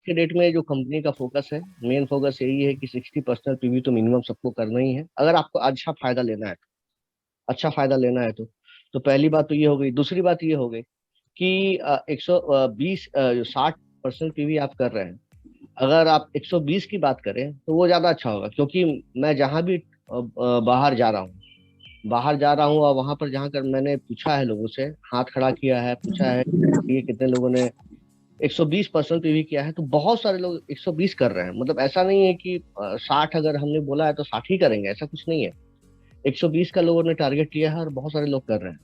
के डेट में जो कंपनी का फोकस है, मेन फोकस यही है कि 60% पीवी तो मिनिमम सबको करना ही है, अगर आपको अच्छा फायदा लेना है। अच्छा फायदा लेना है तो पहली बात तो ये हो गई। दूसरी बात ये हो गई कि 120 60% पीवी आप कर रहे हैं। अगर आप 120 की बात करें तो वो ज्यादा अच्छा होगा, क्योंकि मैं जहां भी बाहर जा रहा हूँ और वहां पर जहाँ कर मैंने पूछा है लोगों से, हाथ खड़ा किया है, पूछा है कि कितने लोगों ने 120% पीवी किया है, तो बहुत सारे लोग 120 कर रहे हैं। मतलब ऐसा नहीं है कि 60 अगर हमने बोला है तो 60 ही करेंगे, ऐसा कुछ नहीं है। 120 का लोगों ने टारगेट लिया है और बहुत सारे लोग कर रहे हैं।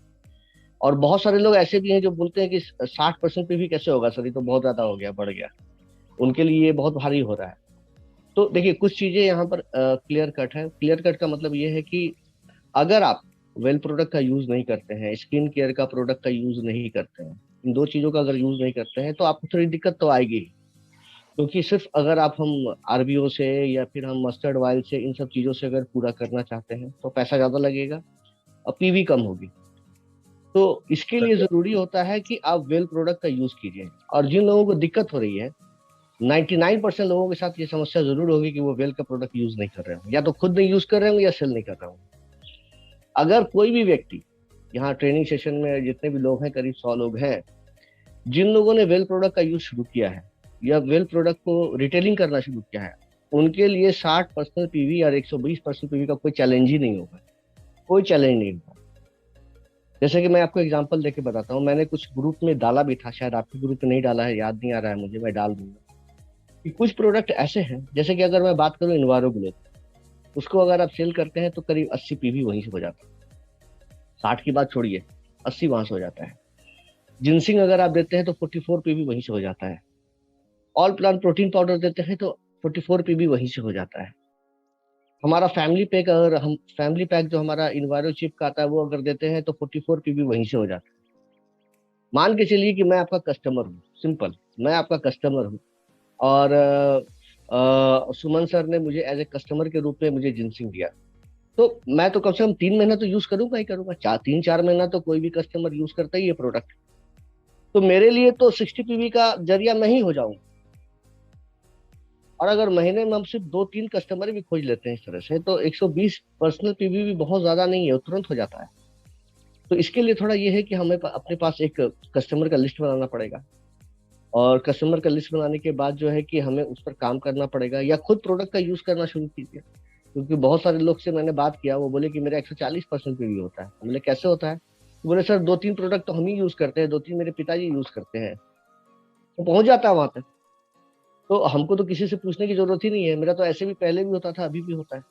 और बहुत सारे लोग ऐसे भी हैं जो बोलते हैं कि 60% पीवी कैसे होगा सर, ये तो बहुत ज्यादा हो गया, बढ़ गया। उनके लिए ये बहुत भारी हो रहा है। तो देखिए, कुछ चीजें यहाँ पर क्लियर कट है। क्लियर कट का मतलब ये है कि अगर आप वेल प्रोडक्ट का यूज नहीं करते हैं, स्किन केयर का प्रोडक्ट का यूज नहीं करते हैं, इन दो चीजों का अगर यूज नहीं करते हैं, तो आपको थोड़ी दिक्कत तो आएगी ही। क्योंकि सिर्फ अगर आप हम आरबीओ से या फिर हम मस्टर्ड ऑयल से, इन सब चीजों से अगर पूरा करना चाहते हैं तो पैसा ज्यादा लगेगा और पीवी कम होगी। तो इसके लिए जरूरी होता है कि आप वेल प्रोडक्ट का यूज कीजिए। और जिन लोगों को दिक्कत हो रही है, 99% लोगों के साथ ये समस्या जरूर होगी कि वो वेल का प्रोडक्ट यूज नहीं कर रहे हो, या तो खुद नहीं यूज कर रहे होंगे या सेल नहीं कर रहे होंगे। अगर कोई भी व्यक्ति, यहाँ ट्रेनिंग सेशन में जितने भी लोग हैं, करीब 100 लोग हैं, जिन लोगों ने वेल प्रोडक्ट का यूज शुरू किया है या वेल प्रोडक्ट को रिटेलिंग करना शुरू किया है, उनके लिए 60% पीवी और 120% पीवी का कोई चैलेंज ही नहीं होगा। कोई चैलेंज नहीं होगा। जैसे कि मैं आपको एग्जांपल देके बताता हूँ, मैंने कुछ ग्रुप में डाला भी था, शायद आपके ग्रुप में नहीं डाला है, याद नहीं आ रहा है मुझे, मैं डाल दूंगा। कि कुछ प्रोडक्ट ऐसे हैं, जैसे कि अगर मैं बात करूँ इन्वायरो ग्लो, उसको अगर आप सेल करते हैं तो करीब 80 पीवी वहीं से हो जाता है। 60 की बात छोड़िए, 80 वहां से हो जाता है। जिंसिंग अगर आप देते हैं तो 44 पीवी वहीं से हो जाता है। ऑल प्लांट प्रोटीन पाउडर देते हैं तो 44 पीवी वहीं से हो जाता है। हमारा फैमिली पैक, अगर हम फैमिली पैक जो हमारा इन्वायरो चिप का आता है वो अगर देते हैं तो 44 पीवी वहीं से हो जाता है। मान के चलिए कि मैं आपका कस्टमर हूँ, सिंपल, मैं आपका कस्टमर हूँ, और सुमन सर ने मुझे एज ए कस्टमर के रूप में मुझे जिंसिंग दिया, तो मैं तो कम से कम 3 महीना तो यूज करूंगा ही करूंगा। 3-4 महीना तो कोई भी कस्टमर यूज करता ही है प्रोडक्ट। तो मेरे लिए तो 60 पीवी का जरिया मैं ही हो जाऊंगा। और अगर महीने में हम सिर्फ 2-3 कस्टमर भी खोज लेते हैं इस तरह से, तो 120 पर्सनल पीवी भी बहुत ज्यादा नहीं है, वो तुरंत हो जाता है। तो इसके लिए थोड़ा ये है कि हमें अपने पास एक कस्टमर का लिस्ट बनाना पड़ेगा। और कस्टमर का लिस्ट बनाने के बाद जो है कि हमें उस पर काम करना पड़ेगा, या खुद प्रोडक्ट का यूज करना शुरू कीजिए। क्योंकि बहुत सारे लोग से मैंने बात किया, वो बोले कि मेरा 140% पे भी होता है। बोले कैसे होता है? तो बोले सर 2-3 प्रोडक्ट तो हम ही यूज करते हैं, 2-3 मेरे पिताजी यूज करते हैं, तो पहुंच जाता है वहां तक। तो हमको तो किसी से पूछने की जरूरत ही नहीं है, मेरा तो ऐसे भी पहले भी होता था, अभी भी होता है।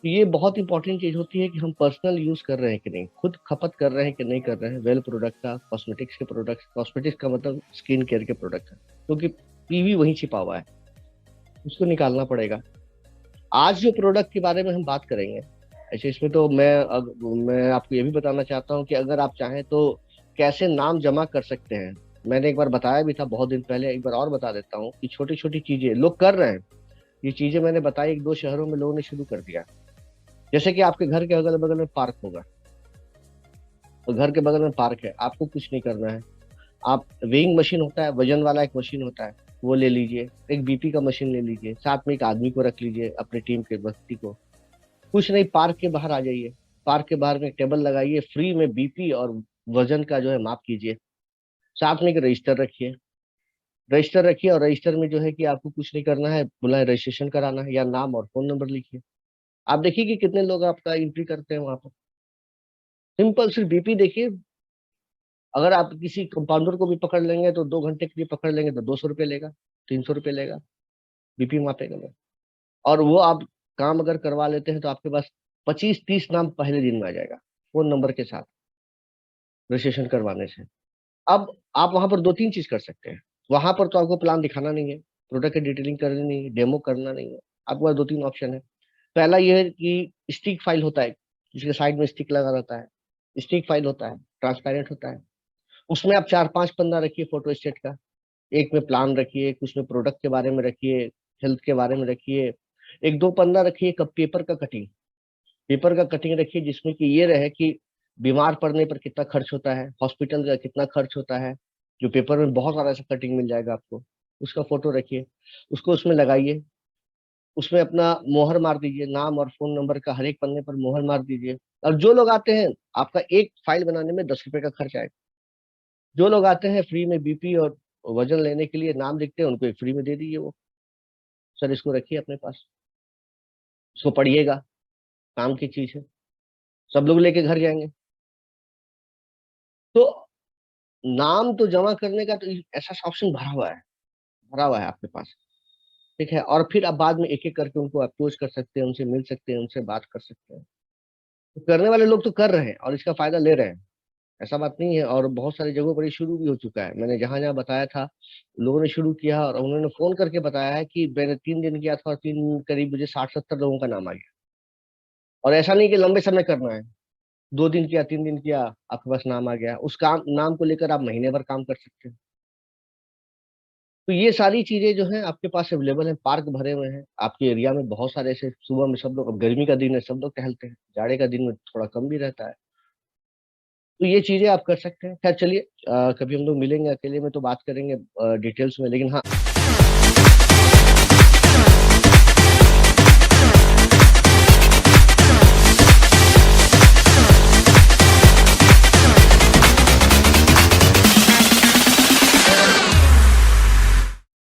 तो ये बहुत इंपॉर्टेंट चीज होती है कि हम पर्सनल यूज कर रहे हैं कि नहीं, खुद खपत कर रहे हैं कि नहीं कर रहे हैं वेल प्रोडक्ट का, कॉस्मेटिक्स के प्रोडक्ट। कॉस्मेटिक्स का मतलब स्किन केयर के प्रोडक्ट है, क्योंकि पीवी वहीं छिपा हुआ है, उसको निकालना पड़ेगा। आज जो प्रोडक्ट के बारे में हम बात करेंगे, ऐसे इसमें तो मैं आपको ये भी बताना चाहता हूँ कि अगर आप चाहें तो कैसे नाम जमा कर सकते हैं। मैंने एक बार बताया भी था बहुत दिन पहले, एक बार और बता देता हूँ कि छोटी छोटी चीजें लोग कर रहे हैं। ये चीजें मैंने बताई, 1-2 शहरों में लोगों ने शुरू कर दिया। जैसे कि आपके घर के अगल बगल में पार्क होगा, तो घर के बगल में पार्क है, आपको कुछ नहीं करना है। आप वेइंग मशीन होता है, वजन वाला एक मशीन होता है, वो ले लीजिए। एक बीपी का मशीन ले लीजिए, साथ में एक आदमी को रख लीजिए, अपने टीम के व्यक्ति को। कुछ नहीं, पार्क के बाहर आ जाइए, पार्क के बाहर में एक टेबल लगाइए, फ्री में बीपी और वजन का जो है माप कीजिए। साथ में एक रजिस्टर रखिए, रजिस्टर रखिए, और रजिस्टर में जो है कि आपको कुछ नहीं करना है, बुलाए रजिस्ट्रेशन कराना है, या नाम और फोन नंबर लिखिए। आप देखिए कि कितने लोग आपका एंट्री करते हैं वहां पर। सिंपल, सिर्फ बीपी देखिए। अगर आप किसी कंपाउंडर को भी पकड़ लेंगे तो 2 घंटे के लिए पकड़ लेंगे तो 200 रुपये लेगा, 300 रुपये लेगा, बीपी मापेगा वो। और वो आप काम अगर करवा लेते हैं तो आपके पास 25-30 नाम पहले दिन में आ जाएगा, फोन नंबर के साथ, रजिस्ट्रेशन करवाने से। अब आप वहां पर 2-3 चीज कर सकते हैं। वहां पर तो आपको प्लान दिखाना नहीं है, प्रोडक्ट की डिटेलिंग करनी नहीं है, डेमो करना नहीं है। आपके पास 2-3 ऑप्शन है। पहला ये है कि स्टिक फाइल होता है, जिसके साइड में स्टिक लगा रहता है। स्टिक फाइल होता है, ट्रांसपेरेंट होता है। उसमें आप 4-5 पन्ना रखिए फोटो स्टेट का। एक में प्लान रखिए, कुछ में प्रोडक्ट के बारे में रखिए, हेल्थ के बारे में रखिए। 1-2 पन्ना रखिए पेपर का कटिंग, पेपर का कटिंग रखिए, जिसमें कि ये रहे कि बीमार पड़ने पर कितना खर्च होता है, हॉस्पिटल का कितना खर्च होता है। जो पेपर में बहुत सारा ऐसा कटिंग मिल जाएगा आपको, उसका फ़ोटो रखिए, उसको उसमें लगाइए, उसमें अपना मोहर मार दीजिए, नाम और फ़ोन नंबर का हर एक पन्ने पर मोहर मार दीजिए। और जो लोग आते हैं, आपका एक फ़ाइल बनाने में ₹10 का खर्च आएगा। जो लोग आते हैं फ्री में बीपी और वज़न लेने के लिए नाम लिखते हैं, उनको एक फ्री में दे दीजिए वो। सर इसको रखिए अपने पास, इसको पढ़िएगा, काम की चीज़ है। सब लोग लेके घर जाएँगे। तो नाम तो जमा करने का तो ऐसा ऑप्शन भरा हुआ है आपके पास, ठीक है? और फिर आप बाद में एक-एक करके उनको अप्रोच कर सकते हैं, उनसे मिल सकते हैं, उनसे बात कर सकते हैं। तो करने वाले लोग तो कर रहे हैं और इसका फ़ायदा ले रहे हैं, ऐसा बात नहीं है और बहुत सारी जगहों पर ये शुरू भी हो चुका है। मैंने जहाँ-जहाँ बताया था, लोगों ने शुरू किया और उन्होंने फ़ोन करके बताया है कि मैंने 3 दिन किया था और 3 करीब मुझे 60-70 लोगों का नाम आ गया। और ऐसा नहीं कि लंबे समय करना है, 2 दिन किया, 3 दिन किया, आपके पास नाम आ गया। उस काम नाम को लेकर आप महीने भर काम कर सकते हैं। तो ये सारी चीज़ें जो हैं आपके पास अवेलेबल हैं, पार्क भरे हुए हैं, आपके एरिया में बहुत सारे ऐसे सुबह में सब लोग अब गर्मी का दिन है, सब लोग टहलते हैं, जाड़े का दिन में थोड़ा कम भी रहता है। तो ये चीज़ें आप कर सकते हैं। ख़ैर चलिए कभी हम लोग मिलेंगे, अकेले में तो बात करेंगे डिटेल्स में लेकिन हाँ